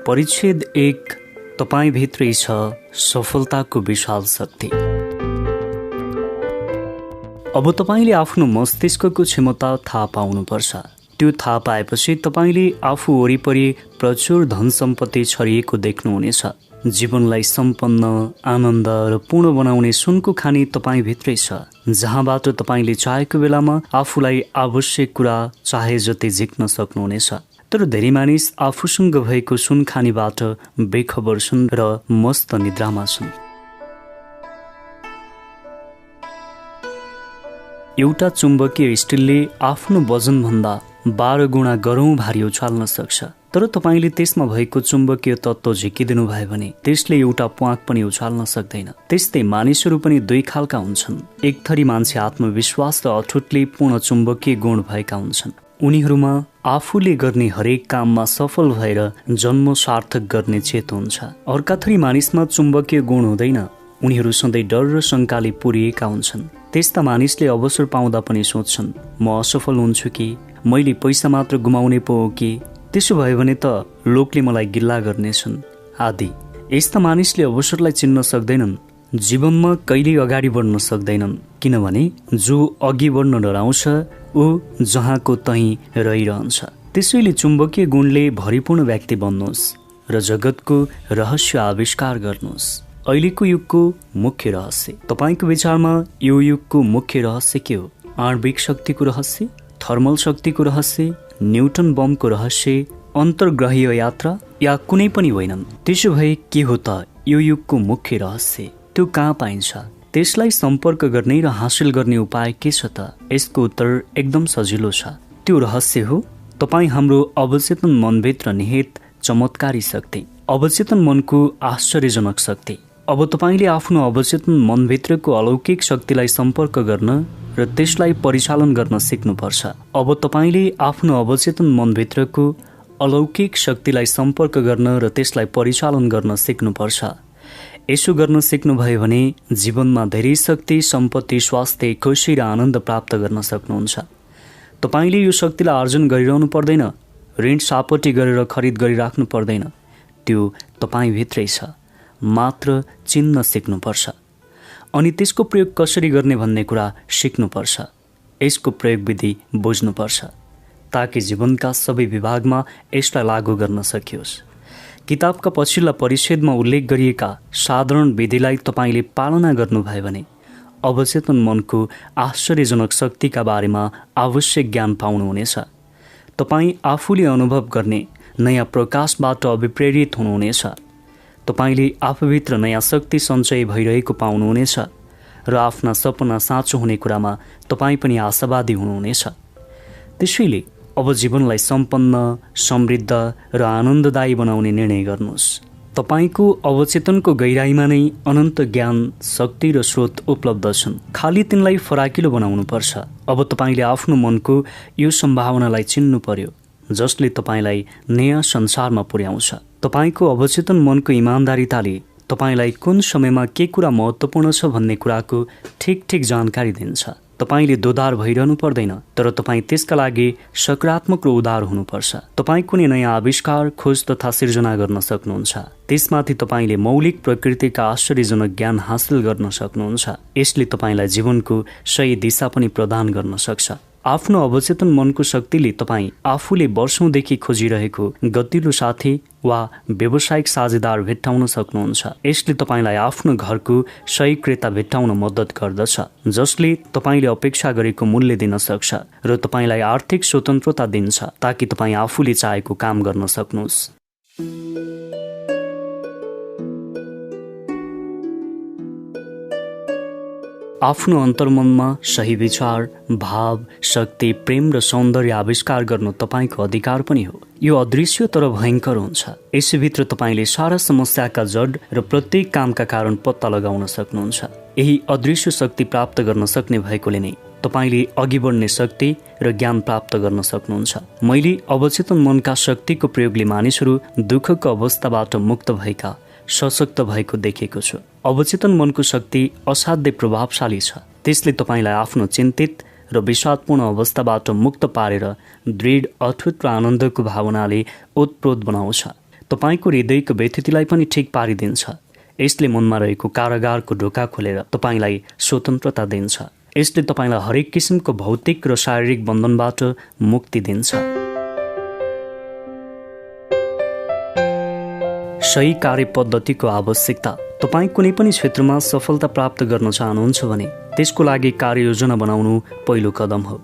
परिच्छेद 1 तपाईभित्रै छ सफलताको विशाल शक्ति। अब तपाईले आफ्नो मस्तिष्कको क्षमता थाहा पाउनुपर्छ। त्यो थाहा पाएपछि तपाईले आफू वरिपरि प्रचुर धन सम्पत्ति छरिएको देख्नुहुनेछ। जीवनलाई सम्पन्न, आनन्द र पूर्ण बनाउने सुनको खानी तपाईभित्रै छ, जहाँबाट तपाईले चाहेको बेलामा आफूलाई आवश्यक कुरा चाहे जति झिक्न सक्नुहुनेछ। तर धेरै मानिस आफूसँग भएको सुनखानीबाट बेखबर छन् र मस्त निद्रामा छन्। एउटा चुम्बकीय स्टिलले आफ्नो वजनभन्दा 12 गुणा गह्रौँ भारी उछाल्न सक्छ। तर तपाईले त्यसमा भएको चुम्बकीय तत्त्व झिकिदिनु भयो भने त्यसले एउटा प्वाक पनि उछाल्न सक्दैन। त्यस्तै मानिसहरू पनि दुई खालका हुन्छन्। एक थरी मान्छे आत्मविश्वास र अठुटले पूर्ण चुम्बकीय गुण भएका हुन्छन्। उनीहरूमा आफूले गर्ने हरेक काममा सफल भएर जन्म सार्थक गर्ने चेत हुन्छ। अर्का थरी मानिसमा चुम्बकीय गुण हुँदैन। उनीहरू सधैँ डर र शङ्काले पुरिएका हुन्छन्। त्यस्ता मानिसले अवसर पाउँदा पनि सोच्छन्, म असफल हुन्छु कि, मैले पैसा मात्र गुमाउने पो हो कि, त्यसो भयो भने त लोकले मलाई गिल्ला गर्नेछन् आदि। यस्ता मानिसले अवसरलाई चिन्न सक्दैनन्। जीवनमा कहिल्यै अगाडि बढ्न सक्दैनन्, किनभने जो अघि बढ्न डराउँछ ऊ जहाँको तहीँ रहिरहन्छ। त्यसैले चुम्बकीय गुणले भरिपूर्ण व्यक्ति बन्नुहोस् र जगतको रहस्य आविष्कार गर्नुहोस्। अहिलेको युगको मुख्य रहस्य, तपाईको विचारमा यो युगको मुख्य रहस्य के हो? आणविक शक्तिको रहस्य, थर्मल शक्तिको रहस्य, न्युटन बमको रहस्य, अन्तर्ग्रहीय यात्रा या कुनै पनि होइनन्? त्यसो भए के हो त यो युगको मुख्य रहस्य? त्यो कहाँ पाइन्छ? त्यसलाई सम्पर्क गर्ने र हासिल गर्ने उपाय के छ त? यसको उत्तर एकदम सजिलो छ। त्यो रहस्य हो तपाईँ हाम्रो अवचेतन मनभित्र निहित चमत्कारी शक्ति, अवचेतन मनको आश्चर्यजनक शक्ति। अब तपाईले आफ्नो अवचेतन मनभित्रको अलौकिक शक्तिलाई सम्पर्क गर्न र त्यसलाई परिचालन गर्न सिक्नुपर्छ। अब तपाईले आफ्नो अवचेतन मनभित्रको अलौकिक शक्तिलाई सम्पर्क गर्न र त्यसलाई परिचालन गर्न सिक्नुपर्छ। यसो गर्न सिक्नुभयो भने जीवनमा धेरै शक्ति, सम्पत्ति, स्वास्थ्य, खुसी र आनन्द प्राप्त गर्न सक्नुहुन्छ। तपाईले यो शक्तिलाई आर्जन गरिरहनु पर्दैन, ऋण सापटी गरेर खरिद गरिराख्नु पर्दैन। त्यो तपाईभित्रै छ, मात्र चिन्न सिक्नुपर्छ। अनि त्यसको प्रयोग कसरी गर्ने भन्ने कुरा सिक्नुपर्छ। यसको प्रयोग विधि बुझ्नुपर्छ ताकि जीवनका सबै विभागमा यसलाई लागू गर्न सकियोस्। किताबका पछिल्ला परिच्छेदमा उल्लेख गरिएका साधारण विधिलाई तपाईले पालना गर्नुभयो भने अवचेतन मनको आश्चर्यजनक शक्तिका बारेमा आवश्यक ज्ञान पाउनुहुनेछ। तपाईँ आफूले अनुभव गर्ने नयाँ प्रकाशबाट अभिप्रेरित हुनुहुनेछ। तपाईले आफूभित्र नयाँ शक्ति सञ्चय भइरहेको पाउनुहुनेछ र आफ्ना सपना साँचो हुने कुरामा तपाईँ पनि आशावादी हुनुहुनेछ। त्यसैले अब जीवनलाई सम्पन्न, समृद्ध र आनन्ददायी बनाउने निर्णय गर्नुहोस्। तपाईको अवचेतनको गहिराईमा नै अनन्त ज्ञान, शक्ति र स्रोत उपलब्ध छन्। खाली तिनलाई फराकिलो बनाउनुपर्छ। अब तपाईले आफ्नो मनको यो सम्भावनालाई चिन्नु पर्यो जसले तपाईलाई नयाँ संसारमा पुर्याउँछ। तपाईको अवचेतन मनको इमान्दारिताले तपाईलाई कुन समयमा के कुरा महत्त्वपूर्ण छ भन्ने कुराको ठिक जानकारी दिन्छ। तपाईले दोधार भइरहनु पर्दैन, तर तपाईँ त्यसका लागि सकारात्मक र उदार हुनुपर्छ। तपाईँ कुनै नयाँ आविष्कार, खोज तथा सिर्जना गर्न सक्नुहुन्छ। त्यसमाथि तपाईले मौलिक प्रकृतिका आश्चर्यजनक ज्ञान हासिल गर्न सक्नुहुन्छ। यसले तपाईलाई जीवनको सही दिशा पनि प्रदान गर्न सक्छ। आफ्नो अवचेतन मनको शक्तिले तपाईँ आफूले वर्षौंदेखि खोजिरहेको गतिलो साथी वा व्यावसायिक साझेदार भेट्टाउन सक्नुहुन्छ। यसले तपाईलाई आफ्नो घरको सही क्रेता भेट्टाउन मद्दत गर्दछ, जसले तपाईले अपेक्षा गरेको मूल्य दिन सक्छ र तपाईलाई आर्थिक स्वतन्त्रता दिन्छ ताकि तपाईँ आफूले चाहेको काम गर्न सक्नुहोस्। आफ्नो अन्तर्मनमा सही विचार, भाव, शक्ति, प्रेम र सौन्दर्य आविष्कार गर्नु तपाईको अधिकार पनि हो। यो अदृश्य तर भयङ्कर हुन्छ। यसभित्र तपाईले सारा समस्याका जड र प्रत्येक कामका कारण पत्ता लगाउन सक्नुहुन्छ। यही अदृश्य शक्ति प्राप्त गर्न सक्ने भएकोले नै तपाईले अघि बढ्ने शक्ति र ज्ञान प्राप्त गर्न सक्नुहुन्छ। मैले अवचेतन मनका शक्तिको प्रयोगले मानिसहरू दुःखको अवस्थाबाट मुक्त भएका, सशक्त भएको देखेको छु। अवचेतन मनको शक्ति असाध्यै प्रभावशाली छ। त्यसले तपाईलाई आफ्नो चिन्तित र विषादपूर्ण अवस्थाबाट मुक्त पारेर दृढ, अथुट र आनन्दको भावनाले ओतप्रोत बनाउँछ। तपाईँको हृदयको व्यथितिलाई पनि ठिक पारिदिन्छ। यसले मनमा रहेको कारागारको ढोका खोलेर तपाईँलाई स्वतन्त्रता दिन्छ। यसले तपाईँलाई हरेक किसिमको भौतिक र शारीरिक बन्धनबाट मुक्ति दिन्छ। सही कार्यपद्धतिको आवश्यकता। तपाईँ कुनै पनि क्षेत्रमा सफलता प्राप्त गर्न चाहनुहुन्छ भने त्यसको लागि कार्ययोजना बनाउनु पहिलो कदम हो।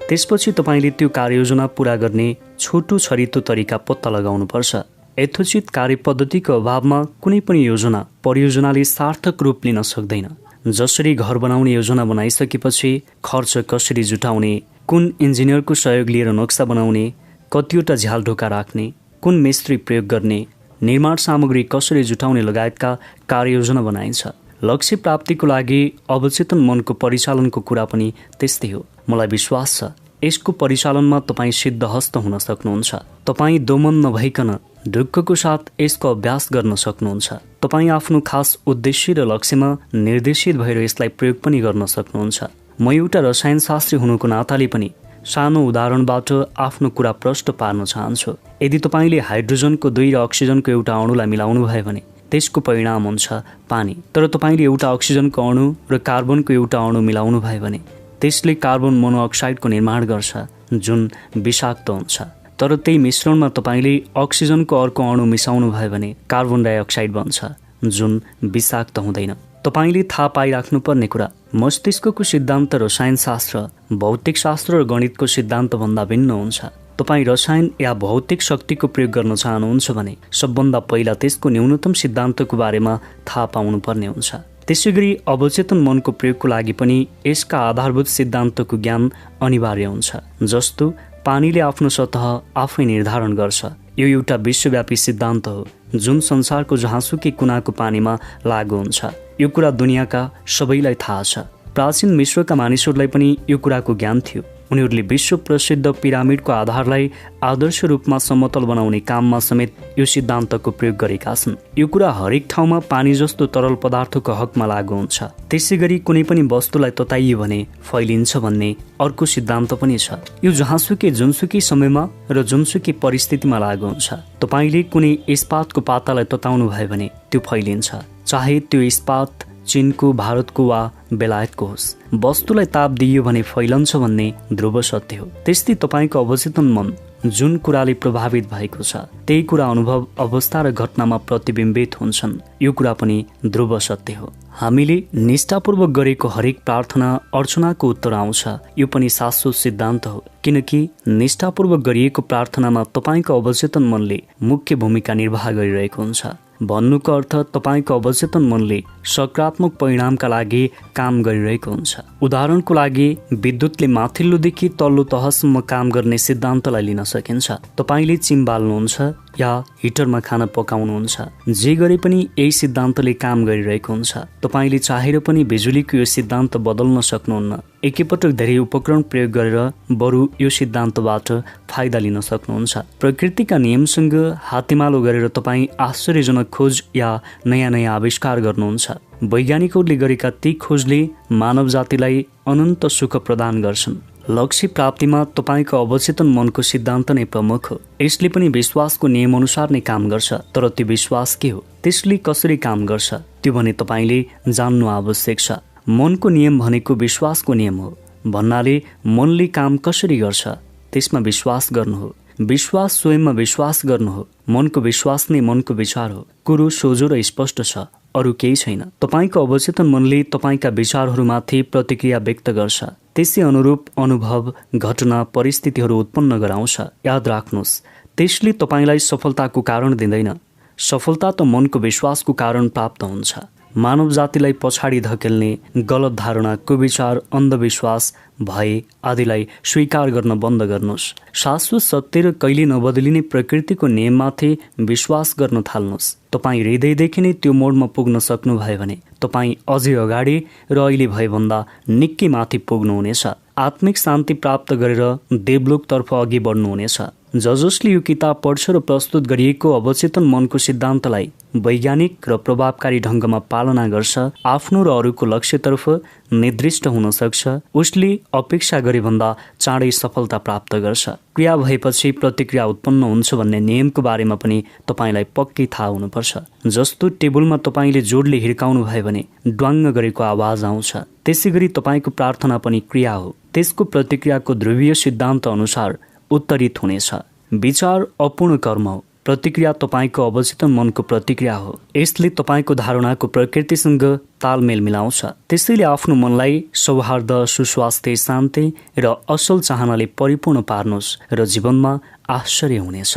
त्यसपछि तपाईँले त्यो कार्ययोजना पूरा गर्ने छोटो छरितो तरिका पत्ता लगाउनुपर्छ। यथोचित कार्यपद्धतिको अभावमा कुनै पनि योजना परियोजनाले सार्थक रूप लिन सक्दैन। जसरी घर बनाउने योजना बनाइसकेपछि खर्च कसरी जुटाउने, कुन इन्जिनियरको सहयोग लिएर नक्सा बनाउने, कतिवटा झ्यालढोका राख्ने, कुन मिस्त्री प्रयोग गर्ने, निर्माण सामग्री कसरी जुटाउने लगायतका कार्ययोजना बनाइन्छ। लक्ष्य प्राप्तिको लागि अवचेतन मनको परिचालनको कुरा पनि त्यस्तै हो। मलाई विश्वास छ यसको परिचालनमा तपाईँ सिद्धहस्त हुन सक्नुहुन्छ। तपाईँ दोमन नभइकन ढुक्कको साथ यसको अभ्यास गर्न सक्नुहुन्छ। तपाईँ आफ्नो खास उद्देश्य र लक्ष्यमा निर्देशित भएर यसलाई प्रयोग पनि गर्न सक्नुहुन्छ। म एउटा रसायनशास्त्री हुनुको नाताले पनि सानो उदाहरणबाट आफ्नो कुरा प्रष्ट पार्न चाहन्छु। यदि तपाईँले हाइड्रोजनको 2 र अक्सिजनको एउटा अणुलाई मिलाउनु भयो भने त्यसको परिणाम हुन्छ पानी। तर तपाईँले एउटा अक्सिजनको अणु र कार्बनको एउटा अणु मिलाउनु भयो भने त्यसले कार्बन मोनोअक्साइडको निर्माण गर्छ जुन विषाक्त हुन्छ। तर त्यही मिश्रणमा तपाईँले अक्सिजनको अर्को अणु मिसाउनु भयो भने कार्बन डाइअक्साइड बन्छ जुन विषाक्त हुँदैन। तपाईँले थाहा पाइराख्नुपर्ने कुरा मस्तिष्कको सिद्धान्त रसायनशास्त्र, भौतिकशास्त्र र गणितको सिद्धान्तभन्दा भिन्न हुन्छ। तपाईँ रसायन या भौतिक शक्तिको प्रयोग गर्न चाहनुहुन्छ भने सबभन्दा पहिला त्यसको न्यूनतम सिद्धान्तको बारेमा थाहा पाउनुपर्ने हुन्छ। त्यसैगरी अवचेतन मनको प्रयोगको लागि पनि यसका आधारभूत सिद्धान्तको ज्ञान अनिवार्य हुन्छ। जस्तो पानीले आफ्नो सतह आफै निर्धारण गर्छ। यो एउटा विश्वव्यापी सिद्धान्त हो जुन संसारको जहाँसुकै कुनाको पानीमा लागू हुन्छ। यो कुरा दुनियाँका सबैलाई थाहा छ। प्राचीन मिश्रका मानिसहरूलाई पनि यो कुराको ज्ञान थियो। उनीहरूले विश्व प्रसिद्ध पिरामिडको आधारलाई आदर्श रूपमा समतल बनाउने काममा समेत यो सिद्धान्तको प्रयोग गरेका छन्। यो कुरा हरेक ठाउँमा पानी जस्तो तरल पदार्थको हकमा लागू हुन्छ। त्यसैगरी कुनै पनि वस्तुलाई तताइयो भने फैलिन्छ भन्ने अर्को सिद्धान्त पनि छ। यो जहाँसुकै जुनसुकै समयमा र जुनसुकै परिस्थितिमा लागू हुन्छ। तपाईँले कुनै इस्पातको पातालाई तताउनु भयो भने त्यो फैलिन्छ, चाहे त्यो इस्पात चीनको, भारतको वा बेलायतको होस्। वस्तुलाई ताप दिइयो भने फैलन्छ भन्ने ध्रुव सत्य हो। त्यस्तै तपाईँको अवचेतन मन जुन कुराले प्रभावित भएको छ त्यही कुरा अनुभव अवस्था र घटनामा प्रतिबिम्बित हुन्छन्। यो कुरा पनि ध्रुव सत्य हो। हामीले निष्ठापूर्वक गरेको हरेक प्रार्थना अर्चनाको उत्तर आउँछ, यो पनि शाश्वत सिद्धान्त हो। किनकि निष्ठापूर्वक गरिएको प्रार्थनामा तपाईँको अवचेतन मनले मुख्य भूमिका निर्वाह गरिरहेको हुन्छ। भन्नुको अर्थ तपाईँको अवचेतन मनले सकारात्मक परिणामका लागि काम गरिरहेको हुन्छ। उदाहरणको लागि विद्युतले माथिल्लोदेखि तल्लो तहसम्म काम गर्ने सिद्धान्तलाई लिन सकिन्छ। तपाईँले चिम बाल्नुहुन्छ या हिटरमा खाना पकाउनुहुन्छ, जे गरे पनि यही सिद्धान्तले काम गरिरहेको हुन्छ। तपाईँले चाहेर पनि बिजुलीको यो सिद्धान्त बदल्न सक्नुहुन्न। एकैपटक धेरै उपकरण प्रयोग गरेर बरु यो सिद्धान्तबाट फाइदा लिन सक्नुहुन्छ। प्रकृतिका नियमसँग हातेमालो गरेर तपाईँ आश्चर्यजनक खोज या नयाँ नयाँ आविष्कार गर्नुहुन्छ। वैज्ञानिकहरूले गरेका ती खोजले मानव जातिलाई अनन्त सुख प्रदान गर्छन्। लक्ष्य प्राप्तिमा तपाईँको अवचेतन मनको सिद्धान्त नै प्रमुख हो। यसले पनि विश्वासको नियम अनुसार नै काम गर्छ। तर त्यो विश्वास के हो, त्यसले कसरी काम गर्छ त्यो भने तपाईँले जान्नु आवश्यक छ। मनको नियम भनेको विश्वासको नियम हो। भन्नाले मनले काम कसरी गर्छ त्यसमा विश्वास गर्नु हो। विश्वास स्वयंमा विश्वास गर्नु हो। मनको विश्वास नै मनको विचार हो। कुरो सोझो र स्पष्ट छ, अरू केही छैन। तपाईँको अवचेतन मनले तपाईँका विचारहरूमाथि प्रतिक्रिया व्यक्त गर्छ। त्यसै अनुरूप अनुभव, घटना, परिस्थितिहरू उत्पन्न गराउँछ। याद राख्नुहोस्, त्यसले तपाईँलाई सफलताको कारण दिँदैन। सफलता त मनको विश्वासको कारण प्राप्त हुन्छ। मानव जातिलाई पछाडि धकेल्ने गलत धारणा, कुविचार, अन्धविश्वास, भय आदिलाई स्वीकार गर्न बन्द गर्नुहोस्। शाश्वत सत्य र कहिले नबदलिने प्रकृतिको नियममाथि विश्वास गर्न थाल्नुहोस्। तपाईँ हृदयदेखि नै त्यो मोडमा पुग्न सक्नुभयो भने तपाईँ अझै अगाडि र अहिले भएभन्दा निकै माथि पुग्नुहुनेछ। आत्मिक शान्ति प्राप्त गरेर देवलोकतर्फ अघि बढ्नुहुनेछ। जसले यो किताब पढ्छ र प्रस्तुत गरिएको अवचेतन मनको सिद्धान्तलाई वैज्ञानिक र प्रभावकारी ढङ्गमा पालना गर्छ, आफ्नो र अरूको लक्ष्यतर्फ निर्दिष्ट हुन सक्छ, उसले अपेक्षा गरेभन्दा चाँडै सफलता प्राप्त गर्छ। क्रिया भएपछि प्रतिक्रिया उत्पन्न हुन्छ भन्ने नियमको बारेमा पनि तपाईँलाई पक्कै थाहा हुनुपर्छ। जस्तो टेबलमा तपाईँले जोडले हिर्काउनु भयो भने ड्वाङ्ग गरेको आवाज आउँछ, त्यसै गरी तपाईँको प्रार्थना पनि क्रिया हो। त्यसको प्रतिक्रियाको ध्रुवीय सिद्धान्त अनुसार उत्तरित हुनेछ। विचार अपूर्ण कर्म हो, प्रतिक्रिया तपाईँको अवचेतन मनको प्रतिक्रिया हो। यसले तपाईँको धारणाको प्रकृतिसँग तालमेल मिलाउँछ। त्यसैले आफ्नो मनलाई सौहार्द, सुस्वास्थ्य, शान्ति र असल चाहनाले परिपूर्ण पार्नुहोस् र जीवनमा आश्चर्य हुनेछ।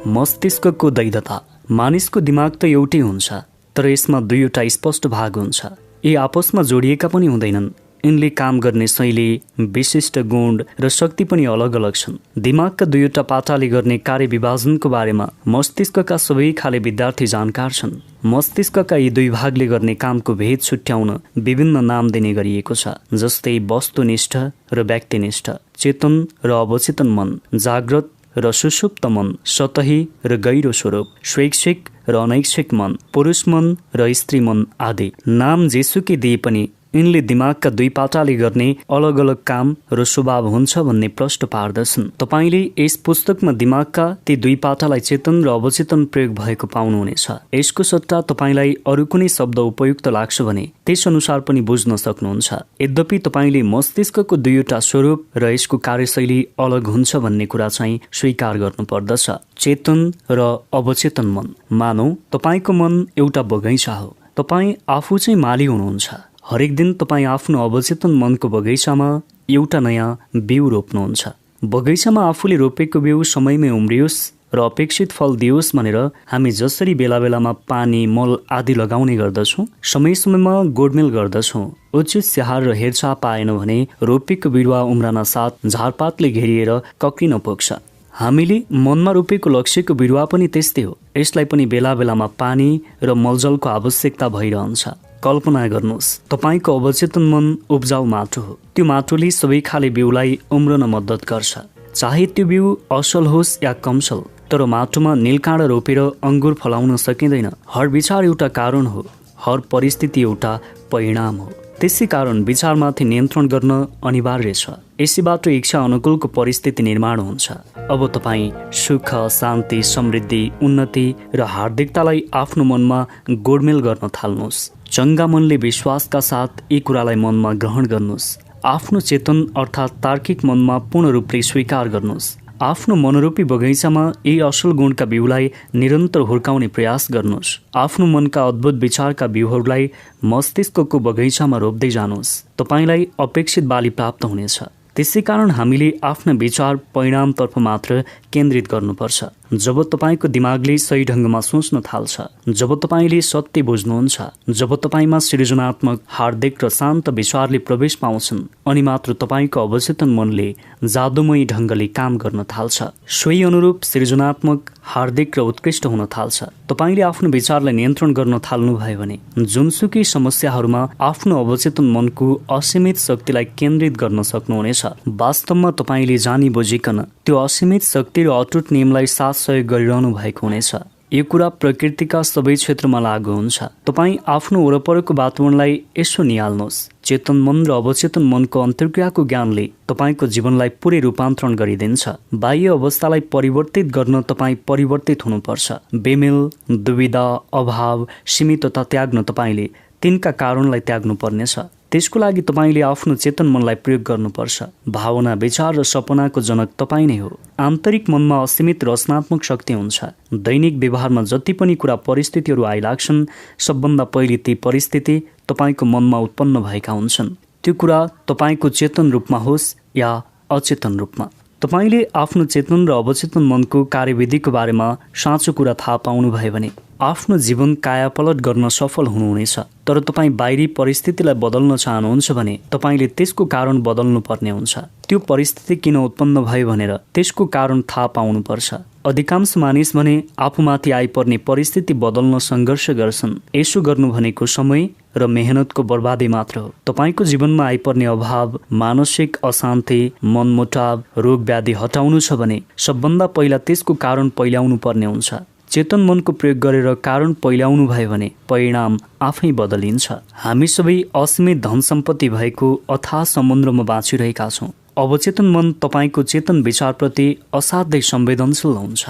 मस्तिष्कको दैधता। मानिसको दिमाग त एउटै हुन्छ, तर यसमा दुईवटा स्पष्ट भाग हुन्छ। यी आपसमा जोडिएका पनि हुँदैनन्। यिनले काम गर्ने शैली, विशिष्ट गुण र शक्ति पनि अलग अलग छन्। दिमागका दुईवटा पाटाले गर्ने कार्य विभाजनको बारेमा मस्तिष्कका सबै खाले विद्यार्थी जानकार छन्। मस्तिष्कका यी दुई भागले गर्ने कामको भेद छुट्याउन विभिन्न नाम दिने गरिएको छ, जस्तै वस्तुनिष्ठ र व्यक्तिनिष्ठ, चेतन र अवचेतन मन, जाग्रत र सुषुप्त मन, सतही र गहिरो स्वरूप, स्वैच्छिक र अनैच्छिक मन, पुरुष मन र स्त्री मन आदि। नाम जेसुकै दिए पनि यिनले दिमागका दुई पाटाले गर्ने अलग अलग काम र स्वभाव हुन्छ भन्ने प्रश्न पार्दछन्। तपाईँले यस पुस्तकमा दिमागका ती दुई पाटालाई चेतन र अवचेतन प्रयोग भएको पाउनुहुनेछ। यसको सट्टा तपाईँलाई अरू कुनै शब्द उपयुक्त लाग्छ भने त्यस अनुसार पनि बुझ्न सक्नुहुन्छ। यद्यपि तपाईँले मस्तिष्कको दुईवटा स्वरूप र यसको कार्यशैली अलग हुन्छ भन्ने कुरा चाहिँ स्वीकार गर्नुपर्दछ। चेतन र अवचेतन मन। मानौ तपाईँको मन एउटा बगैँचा हो। तपाईँ आफू चाहिँ माली हुनुहुन्छ। हरेक दिन तपाईँ आफ्नो अवचेतन मनको बगैँचामा एउटा नयाँ बिउ रोप्नुहुन्छ। बगैँचामा आफूले रोपेको बिउ समयमै उम्रियोस् र अपेक्षित फल दियोस् भनेर हामी जसरी बेला बेलामा पानी, मल आदि लगाउने गर्दछौँ, समय समयमा गोडमेल गर्दछौँ, उचित स्याहार र हेरचाह पाएन भने रोपेको बिरुवा उम्रन साथ झारपातले घेरिएर कक्रिन पुग्छ। हामीले मनमा रोपेको लक्ष्यको बिरुवा पनि त्यस्तै हो। यसलाई पनि बेला बेलामा पानी र मलजलको आवश्यकता भइरहन्छ। कल्पना गर्नुहोस्, तपाईँको अवचेतन मन उब्जाउ माटो हो। त्यो माटोले सबै खाले बिउलाई उम्रन मद्दत गर्छ, चाहे त्यो बिउ असल होस् या कमसल। तर माटोमा नीलकाँडा रोपेर अङ्गुर फलाउन सकिँदैन। हर विचार एउटा कारण हो, हर परिस्थिति एउटा परिणाम हो। त्यसै कारण विचारमाथि नियन्त्रण गर्न अनिवार्य छ। यसैबाट इच्छा अनुकूलको परिस्थिति निर्माण हुन्छ। अब तपाईँ सुख, शान्ति, समृद्धि, उन्नति र हार्दिकतालाई आफ्नो मनमा गोडमेल गर्न थाल्नुहोस्। चङ्गा मनले विश्वासका साथ यी कुरालाई मनमा ग्रहण गर्नुहोस्। आफ्नो चेतन अर्थात् तार्किक मनमा पूर्ण रूपले स्वीकार गर्नुहोस्। आफ्नो मनोरूपी बगैँचामा यी असल गुणका बिउलाई निरन्तर हुर्काउने प्रयास गर्नुहोस्। आफ्नो मनका अद्भुत विचारका बिउहरूलाई मस्तिष्कको बगैँचामा रोप्दै जानुहोस्। तपाईँलाई अपेक्षित बाली प्राप्त हुनेछ। त्यसै कारण हामीले आफ्ना विचार परिणामतर्फ मात्र केन्द्रित गर्नुपर्छ। जब तपाईँको दिमागले सही ढङ्गमा सोच्न थाल्छ, जब तपाईँले सत्य बुझ्नुहुन्छ, जब तपाईँमा सृजनात्मक, हार्दिक र शान्त विचारले प्रवेश पाउँछन्, अनि मात्र तपाईँको अवचेतन मनले जादुमयी ढङ्गले काम गर्न थाल्छ। सोही अनुरूप सृजनात्मक, हार्दिक र उत्कृष्ट हुन थाल्छ। तपाईँले आफ्नो विचारलाई नियन्त्रण गर्न थाल्नुभयो भने जुनसुकै समस्याहरूमा आफ्नो अवचेतन मनको असीमित शक्तिलाई केन्द्रित गर्न सक्नुहुनेछ। वास्तवमा तपाईँले जानी बुझिकन त्यो असीमित शक्ति र अटुट नियमलाई साथ सहयोग गरिरहनु भएको हुनेछ। यो कुरा प्रकृतिका सबै क्षेत्रमा लागू हुन्छ। तपाईँ आफ्नो वरपरको वातावरणलाई यसो निहाल्नुहोस्। चेतन मन र अवचेतन मनको अन्तर्क्रियाको ज्ञानले तपाईँको जीवनलाई पुरै रूपान्तरण गरिदिन्छ। बाह्य अवस्थालाई परिवर्तित गर्न तपाईँ परिवर्तित हुनुपर्छ। बेमेल, दुविधा, अभाव, सीमितता त्याग्न तपाईँले तिनका कारणलाई त्याग्नु पर्नेछ। त्यसको लागि तपाईँले आफ्नो चेतन मनलाई प्रयोग गर्नुपर्छ। भावना, विचार र सपनाको जनक तपाईँ नै हो। आन्तरिक मनमा असीमित रचनात्मक शक्ति हुन्छ। दैनिक व्यवहारमा जति पनि कुरा परिस्थितिहरू आइलाग्छन्, सबभन्दा पहिले ती परिस्थिति तपाईँको मनमा उत्पन्न भएका हुन्छन्। त्यो कुरा तपाईँको चेतन रूपमा होस् या अचेतन रूपमा। तपाईँले आफ्नो चेतन र अवचेतन मनको कार्यविधिको बारेमा साँचो कुरा थाहा पाउनुभयो भने आफ्नो जीवन कायापलट गर्न सफल हुनुहुनेछ। तर तपाईँ बाहिरी परिस्थितिलाई बदल्न चाहनुहुन्छ भने तपाईँले त्यसको कारण बदल्नु पर्ने हुन्छ। त्यो परिस्थिति किन उत्पन्न भयो भनेर त्यसको कारण थाहा पाउनुपर्छ। अधिकांश मानिस भने आफूमाथि आइपर्ने परिस्थिति बदल्न सङ्घर्ष गर्छन्। यसो गर्नु भनेको समय र मेहनतको बर्बादी मात्र हो। तपाईँको जीवनमा आइपर्ने अभाव, मानसिक अशान्ति, मनमुटाव, रोग व्याधि हटाउनु छ भने सबभन्दा पहिला त्यसको कारण पहिल्याउनु पर्ने हुन्छ। चेतन मनको प्रयोग गरेर कारण पहिल्याउनु भयो भने परिणाम आफै बदलिन्छ। हामी सबै असीमित धन सम्पत्ति भएको अथाह समुद्रमा बाँचिरहेका छौँ। अवचेतन मन तपाईँको चेतन विचारप्रति असाध्यै संवेदनशील हुन्छ।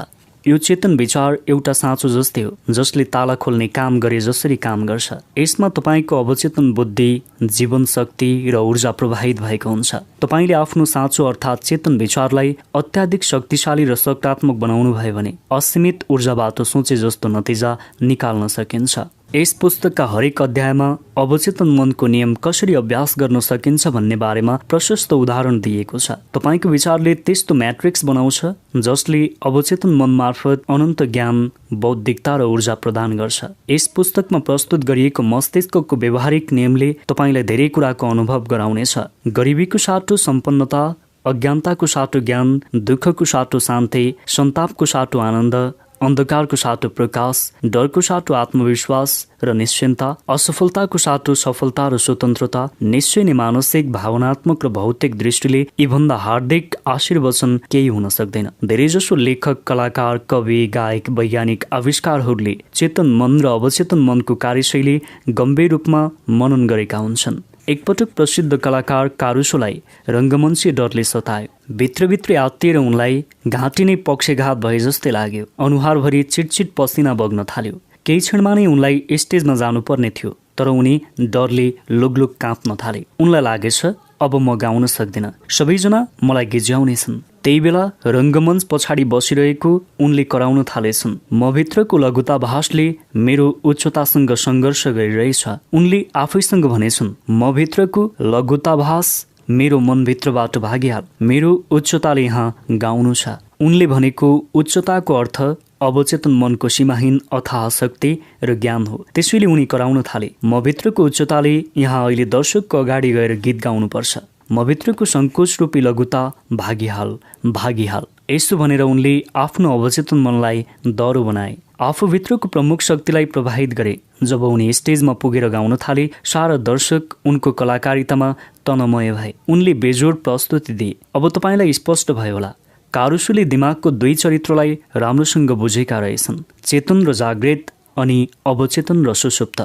यो चेतन विचार एउटा साँचो जस्तै हो जसले ताला खोल्ने काम गरे जसरी काम गर्छ। यसमा तपाईँको अवचेतन बुद्धि, जीवन शक्ति र ऊर्जा प्रवाहित भएको हुन्छ। तपाईँले आफ्नो साँचो अर्थात् चेतन विचारलाई अत्याधिक शक्तिशाली र सकारात्मक बनाउनु भयो भने असीमित ऊर्जाबाट सोचे जस्तो नतिजा निकाल्न सकिन्छ। यस पुस्तकका हरेक अध्यायमा अवचेतन मनको नियम कसरी अभ्यास गर्न सकिन्छ भन्ने बारेमा प्रशस्त उदाहरण दिएको छ। तपाईँको विचारले त्यस्तो म्याट्रिक्स बनाउँछ जसले अवचेतन मन मार्फत अनन्त ज्ञान, बौद्धिकता र ऊर्जा प्रदान गर्छ। यस पुस्तकमा प्रस्तुत गरिएको मस्तिष्कको व्यवहारिक नियमले तपाईँलाई धेरै कुराको अनुभव गराउनेछ। गरिबीको साटो सम्पन्नता, अज्ञानताको साटो ज्ञान, दुःखको साटो शान्ति, सन्तापको साटो आनन्द, अन्धकारको साटो प्रकाश, डरको साटो आत्मविश्वास र निश्चिन्ता, असफलताको साटो सफलता र स्वतन्त्रता। निश्चय नै मानसिक, भावनात्मक र भौतिक दृष्टिले यीभन्दा हार्दिक आशीर्वचन केही हुन सक्दैन। धेरैजसो लेखक, कलाकार, कवि, गायक, वैज्ञानिक, आविष्कारहरूले चेतन मन र अवचेतन मनको कार्यशैली गम्भीर रूपमा मनन गरेका हुन्छन्। एकपटक प्रसिद्ध कलाकार कारुसोलाई रङ्गमञ्चीय डरले सतायो। भित्रभित्रै आत्तिएर उनलाई घाँटी नै पक्षघात भए जस्तै लाग्यो। अनुहारभरि चिटचिट पसिना बग्न थाल्यो। केही क्षणमा नै उनलाई स्टेजमा जानुपर्ने थियो, तर उनी डरले लुगलुग काँप्न थाले। उनलाई लागेछ अब म गाउन सक्दिनँ, सबैजना मलाई गिज्याउनेछन्। त्यही बेला रङ्गमञ्च पछाडि बसिरहेको उनले कराउन थालेछन्, म भित्रको लघुताभासले मेरो उच्चतासँग सङ्घर्ष गरिरहेछ। उनले आफैसँग भनेछन्, म भित्रको लघुताभास मेरो मनभित्रबाट भागिहाल, मेरो उच्चताले यहाँ गाउनु छ। उनले भनेको उच्चताको अर्थ अवचेतन मनको सीमाहीन अथाह शक्ति र ज्ञान हो। त्यसैले उनी कराउन थाले, म भित्रको उच्चताले यहाँ अहिले दर्शकको अगाडि गएर गीत गाउनुपर्छ। म भित्रको सङ्कोच रूपी लघुता भागिहाल, भागिहाल। यसो भनेर उनले आफ्नो अवचेतन मनलाई दह्रो बनाए, आफूभित्रको प्रमुख शक्तिलाई प्रभावित गरे। जब उनी स्टेजमा पुगेर गाउन थाले, सारा दर्शक उनको कलाकारितामा तन्मय भए। उनले बेजोड प्रस्तुति दिए। अब तपाईँलाई स्पष्ट भयो होला, कारुसोले दिमागको दुई चरित्रलाई राम्रोसँग बुझेका रहेछन्, चेतन र जागृत अनि अवचेतन र सुषुप्त।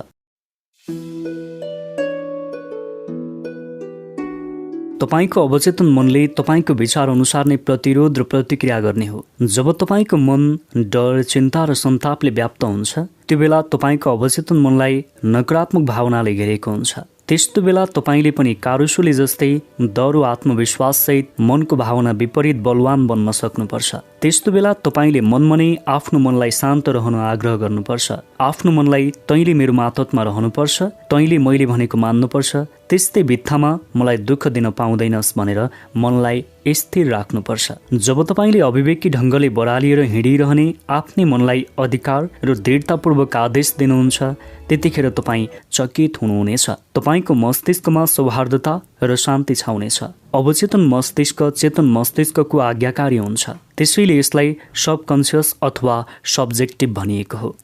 तपाईँको अवचेतन मनले तपाईँको विचार अनुसार नै प्रतिरोध र प्रतिक्रिया गर्ने हो। जब तपाईँको मन डर, चिन्ता र सन्तापले व्याप्त हुन्छ, त्यो बेला तपाईँको अवचेतन मनलाई नकारात्मक भावनाले घेरेको हुन्छ। त्यस्तो बेला तपाईँले पनि कारुसोले जस्तै डर, आत्मविश्वाससहित मनको भावना विपरीत बलवान बन्न सक्नुपर्छ। त्यस्तो बेला तपाईँले मनमा नै आफ्नो मनलाई शान्त रहन आग्रह गर्नुपर्छ। आफ्नो मनलाई तैँले मेरो मातहतमा रहनुपर्छ, तैँले मैले भनेको मान्नुपर्छ, त्यस्तै बित्थामा मलाई दुःख दिन पाउँदैनस् भनेर मनलाई स्थिर राख्नुपर्छ। जब तपाईँले अभिवेकी ढङ्गले बरालिएर हिँडिरहने आफ्नै मनलाई अधिकार र दृढतापूर्वक आदेश दिनुहुन्छ, त्यतिखेर तपाईँ चकित हुनुहुनेछ। तपाईँको मस्तिष्कमा सौहार्दता र शान्ति छाउनेछ। अवचेतन मस्तिष्क चेतन मस्तिष्कको आज्ञाकारी हुन्छ। त्यसैले यसलाई सबकन्सियस अथवा सब्जेक्टिभ भनिएको हो।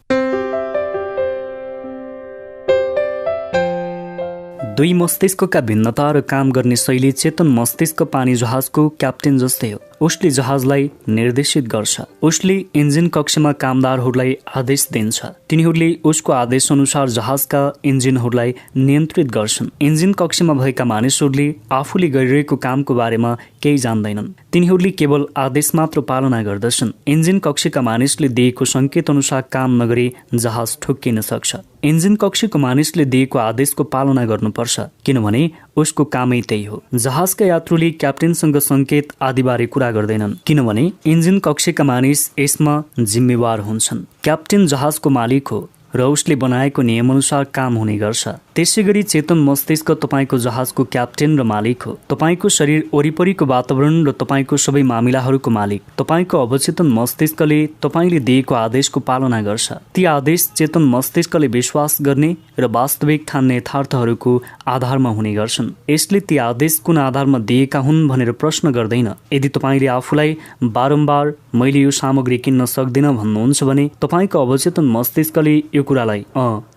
दुई मस्तिष्कका भिन्नता र काम गर्ने शैली। चेतन मस्तिष्क पानी जहाजको क्याप्टेन जस्तै हो। उसले जहाजलाई निर्देशित गर्छ। उसले इन्जिन कक्षमा कामदारहरूलाई आदेश दिन्छ। तिनीहरूले उसको आदेश अनुसार जहाजका इन्जिनहरूलाई नियन्त्रित गर्छन्। इन्जिन कक्षमा भएका मानिसहरूले आफूले गरिरहेको कामको बारेमा केही जान्दैनन्। तिनीहरूले केवल आदेश मात्र पालना गर्दछन्। इन्जिन कक्षका मानिसले दिएको सङ्केत अनुसार काम नगरी जहाज ठोक्किन सक्छ। इन्जिन कक्षको मानिसले दिएको आदेशको पालना गर्नुपर्छ, किनभने उसको कामै त्यही हो। जहाजका यात्रुले क्याप्टेनसँग सङ्केत आदिबारे कुरा गर्दैनन्, किनभने इन्जिन कक्षका मानिस यसमा जिम्मेवार हुन्छन्। क्याप्टेन जहाजको मालिक हो र उसले बनाएको नियमअनुसार काम हुने गर्छ। त्यसैगरी चेतन मस्तिष्क तपाईँको जहाजको क्याप्टेन र मालिक हो। तपाईँको शरीर वरिपरिको वातावरण र तपाईँको सबै मामिलाहरूको मालिक। तपाईँको अवचेतन मस्तिष्कले तपाईँले दिएको आदेशको पालना गर्छ। ती आदेश चेतन मस्तिष्कले विश्वास गर्ने र वास्तविक ठान्ने यथार्थहरूको आधारमा हुने गर्छन्। यसले ती आदेश कुन आधारमा दिएका हुन् भनेर प्रश्न गर्दैन। यदि तपाईँले आफूलाई बारम्बार मैले यो सामग्री किन्न सक्दिनँ भन्नुहुन्छ भने तपाईँको अवचेतन मस्तिष्कले यो कुरालाई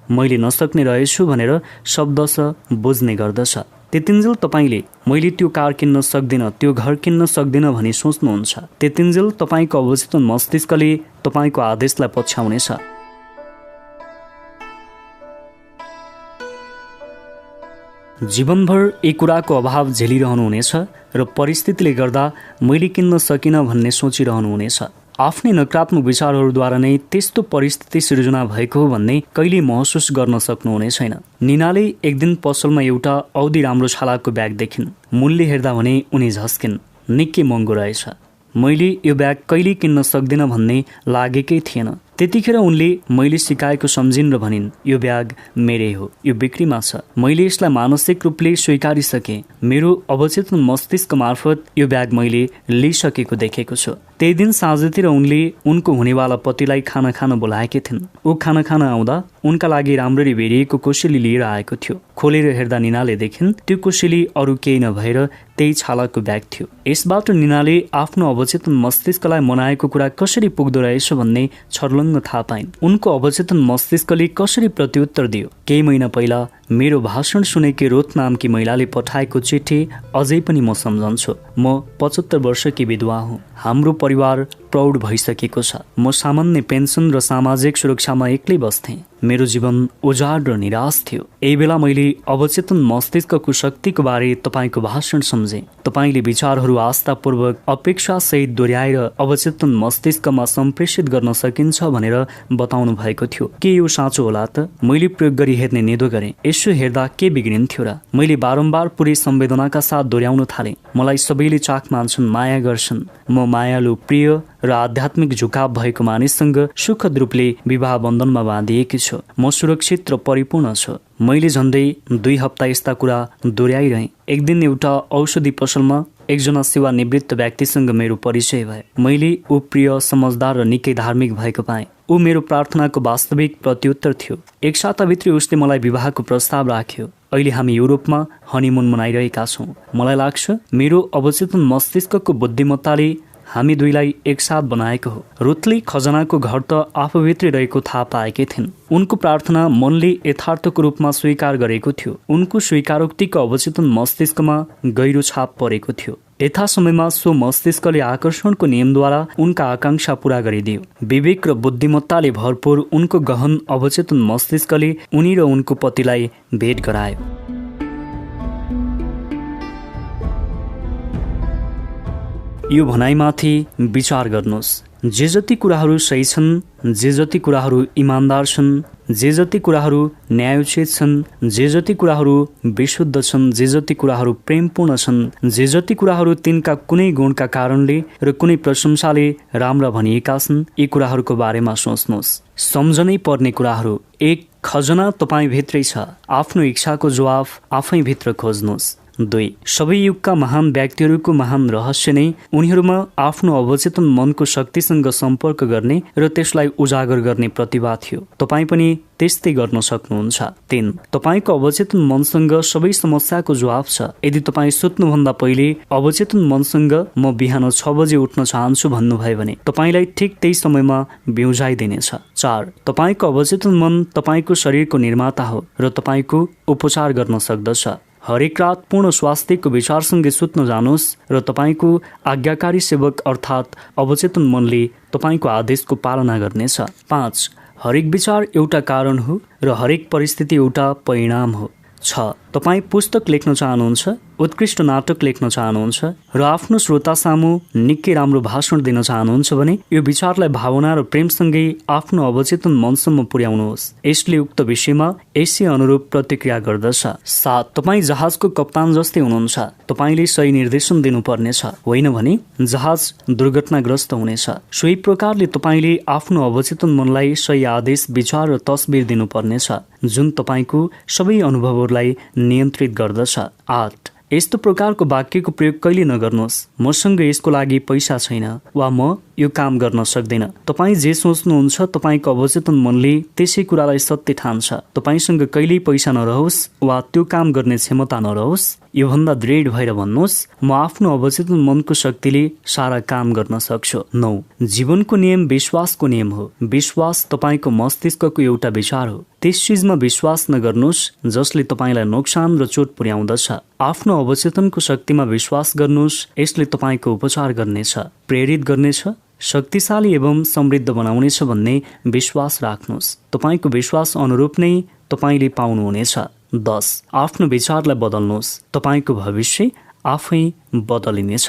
मैले नसक्ने रहेछु भनेर शब्दश बुझ्ने गर्दछ। त्यतिन्जेल तपाईँले मैले त्यो कार किन्न सक्दिनँ, त्यो घर किन्न सक्दिनँ भनी सोच्नुहुन्छ। त्यतिन्जेल तपाईँको अवचेतन मस्तिष्कले तपाईँको आदेशलाई पछ्याउनेछ। जीवनभर एक कुराको अभाव झेलिरहनुहुनेछ र परिस्थितिले गर्दा मैले किन्न सकिनँ भन्ने सोचिरहनुहुनेछ। आफ्नै नकारात्मक विचारहरूद्वारा नै त्यस्तो परिस्थिति सिर्जना भएको हो भन्ने कहिल्यै महसुस गर्न सक्नुहुने छैन। निनाले एक दिन पसलमा एउटा औधी राम्रो छालाको ब्याग देखिन्। मूल्य हेर्दा भने उनी झस्किन्, निकै महँगो रहेछ। मैले यो ब्याग कहिल्यै किन्न सक्दिनँ भन्ने लागेकै थिएन। त्यतिखेर उनले मैले सिकाएको सम्झिन् र भनिन्, यो ब्याग मेरै हो, यो बिक्रीमा छ। मैले यसलाई मानसिक रूपले स्वीकारिसकेँ। मेरो अवचेतन मस्तिष्क मार्फत यो ब्याग मैले लिइसकेको देखेको छु। त्यही दिन साँझतिर उनले उनको हुनेवाला पतिलाई खाना खान बोलाएकी थिइन्। ऊ खाना खान आउँदा उनका लागि राम्ररी भेरिएको कोसेली लिएर आएको थियो। खोलेर हेर्दा निनाले देखिन् त्यो कोसेली अरू केही नभएर त्यही छालाको ब्याग थियो। यसबाट निनाले आफ्नो अवचेतन मस्तिष्कलाई मनाएको कुरा कसरी पुग्दो रहेछ भन्ने छर्लङ्ग थाहा पाइन्। उनको अवचेतन मस्तिष्कले कसरी प्रत्युत्तर दियो। केही महिना पहिला मेरो भाषण सुनेकी रोथ नामकी महिलाले पठाएको चिठी अझै पनि म सम्झन्छु। म 75 वर्षकी विधवा हुँ। हाम्रो परिवार प्रौढ भइसकेको छ। म सामान्य पेन्सन र सामाजिक सुरक्षामा एक्लै बस्थेँ। मेरो जीवन उजाड र निराश थियो। यही बेला मैले अवचेतन मस्तिष्कको शक्तिको बारे तपाईँको भाषण सम्झेँ। तपाईँले विचारहरू आस्थापूर्वक अपेक्षासहित दोहोऱ्याएर अवचेतन मस्तिष्कमा सम्प्रेषित गर्न सकिन्छ भनेर बताउनु भएको थियो। के यो साँचो होला त? मैले प्रयोग गरी हेर्ने निधो गरेँ। यसो हेर्दा के बिग्रिन्थ्यो र? मैले बारम्बार पुरै संवेदनाका साथ दोहोऱ्याउन थालेँ। मलाई सबैले चाख मान्छन्, माया गर्छन्। म मायालु, प्रिय र आध्यात्मिक झुकाव भएको मानिससँग सुखद रूपले विवाह बन्धनमा बाँधिएकी छु। म सुरक्षित र परिपूर्ण छु। मैले झन्डै 2 हप्ता यस्ता कुरा दोहोऱ्याइरहेँ। एक दिन एउटा औषधि पसलमा एकजना सेवानिवृत्त व्यक्तिसँग मेरो परिचय भयो। मैले ऊ प्रिय, समझदार र निकै धार्मिक भएको पाएँ। ऊ मेरो प्रार्थनाको वास्तविक प्रत्युत्तर थियो। एक साताभित्रै उसले मलाई विवाहको प्रस्ताव राख्यो। अहिले हामी युरोपमा हनीमुन मनाइरहेका छौँ। मलाई लाग्छ मेरो अवचेतन मस्तिष्कको बुद्धिमत्ताले हामी दुईलाई एकसाथ बनाएको हो। रुथले खजनाको घर त आफूभित्रै रहेको थाहा पाएकी थिइन्। उनको प्रार्थना मनले यथार्थको रूपमा स्वीकार गरेको थियो। उनको स्वीकारोक्तिको अवचेतन मस्तिष्कमा गहिरो छाप परेको थियो। यथा समयमा सो मस्तिष्कले आकर्षणको नियमद्वारा उनका आकांक्षा पूरा गरिदियो। विवेक र बुद्धिमत्ताले भरपूर उनको गहन अवचेतन मस्तिष्कले उनी र उनको पतिलाई भेट गरायो। यो भनाइमाथि विचार गर्नुहोस्। जे जति कुराहरू सही छन्, जे जति कुराहरू इमान्दार छन्, जे जति कुराहरू न्यायोचित छन्, जे जति कुराहरू विशुद्ध छन्, जे जति कुराहरू प्रेमपूर्ण छन्, जे जति कुराहरू तिनका कुनै गुणका कारणले र कुनै प्रशंसाले राम्रा भनिएका छन्, यी कुराहरूको बारेमा सोच्नुहोस्। सम्झनै पर्ने कुराहरू। 1. खजना तपाईँ भित्रै छ। आफ्नो इच्छाको जवाफ आफै भित्र खोज्नुहोस्। 2. सबै युगका महान व्यक्तिहरूको महान रहस्य नै उनीहरूमा आफ्नो अवचेतन मनको शक्तिसँग सम्पर्क गर्ने र त्यसलाई उजागर गर्ने प्रतिभा थियो। तपाईँ पनि त्यस्तै गर्न सक्नुहुन्छ। 3. तपाईँको अवचेतन मनसँग सबै समस्याको जवाफ छ। यदि तपाईँ सुत्नुभन्दा पहिले अवचेतन मनसँग म बिहान 6 बजे उठ्न चाहन्छु भन्नुभयो भने तपाईँलाई ठिक त्यही समयमा बिउजाइदिनेछ। 4. तपाईँको अवचेतन मन तपाईँको शरीरको निर्माता हो र तपाईँको उपचार गर्न सक्दछ। हरेक रात पूर्ण स्वास्थ्यको विचारसँगै सुत्न जानुहोस् र तपाईँको आज्ञाकारी सेवक अर्थात् अवचेतन मनले तपाईँको आदेशको पालना गर्नेछ। 5. हरेक विचार एउटा कारण हो र हरेक परिस्थिति एउटा परिणाम हो। 6. तपाईँ पुस्तक लेख्न चाहनुहुन्छ, उत्कृष्ट नाटक लेख्न चाहनुहुन्छ र आफ्नो श्रोता सामु निकै राम्रो भाषण दिन चाहनुहुन्छ भने यो विचारलाई भावना र प्रेमसँगै आफ्नो अवचेतन मनसम्म पुर्याउनुहोस्। यसले उक्त विषयमा यसै अनुरूप प्रतिक्रिया गर्दछ। 7. तपाईँ जहाजको कप्तान जस्तै हुनुहुन्छ। तपाईँले सही निर्देशन दिनुपर्नेछ, होइन भने जहाज दुर्घटनाग्रस्त हुनेछ। सोही प्रकारले तपाईँले आफ्नो अवचेतन मनलाई सही आदेश, विचार र तस्बिर दिनुपर्नेछ जुन तपाईँको सबै अनुभवहरूलाई नियन्त्रित गर्दछ। 8. यस्तो प्रकारको वाक्यको प्रयोग कहिले नगर्नुहोस्, मसँग यसको लागि पैसा छैन वा म यो काम गर्न सक्दैन। तपाईँ जे सोच्नुहुन्छ तपाईँको अवचेतन मनले त्यसै कुरालाई सत्य ठान्छ। तपाईँसँग कहिल्यै पैसा नरहोस् वा त्यो काम गर्ने क्षमता नरहोस्, योभन्दा दृढ भएर भन्नुहोस् म आफ्नो अवचेतन मनको शक्तिले सारा काम गर्न सक्छु। 9 जीवनको नियम विश्वासको नियम हो। विश्वास तपाईँको मस्तिष्कको एउटा विचार हो। त्यस चिजमा विश्वास नगर्नुहोस् जसले तपाईँलाई नोक्सान र चोट पुर्याउँदछ। आफ्नो अवचेतनको शक्तिमा विश्वास गर्नुहोस्, यसले तपाईँको उपचार गर्नेछ, प्रेरित गर्नेछ, शक्तिशाली एवं समृद्ध बनाउनेछ भन्ने विश्वास राख्नुहोस्। तपाईँको विश्वास अनुरूप नै तपाईँले पाउनुहुनेछ। 10 आफ्नो विचारलाई बदल्नुहोस्, तपाईँको भविष्य आफै बदलिनेछ।